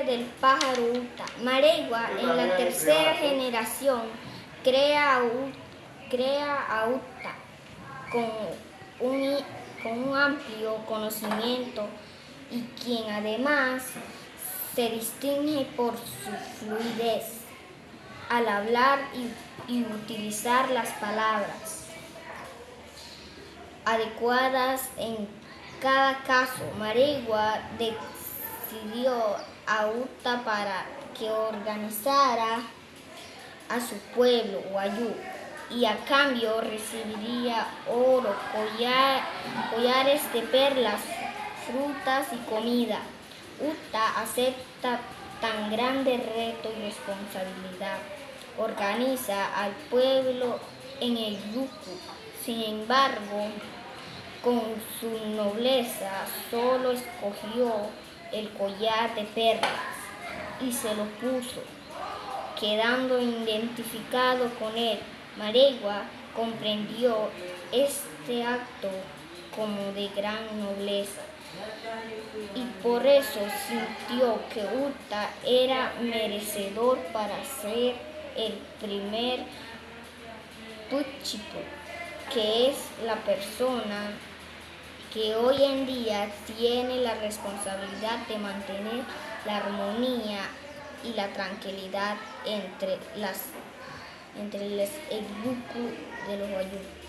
historia del pájaro Uta. Maregua, en la tercera generación, crea a Uta con un amplio conocimiento y quien además se distingue por su fluidez al hablar y utilizar las palabras adecuadas en cada caso. Maregua decidió a Uta para que organizara a su pueblo, Wayuu, y a cambio recibiría oro, collares de perlas, frutas y comida. Uta acepta tan grande reto y responsabilidad. Organiza al pueblo en el yuku. Sin embargo, con su nobleza solo escogió el collar de perlas y se lo puso, quedando identificado con él. Maregua comprendió este acto como de gran nobleza y por eso sintió que Uta era merecedor para ser el primer Puchitu, que es la persona que hoy en día tiene la responsabilidad de mantener la armonía y la tranquilidad entre los Eguku de los Wayuu.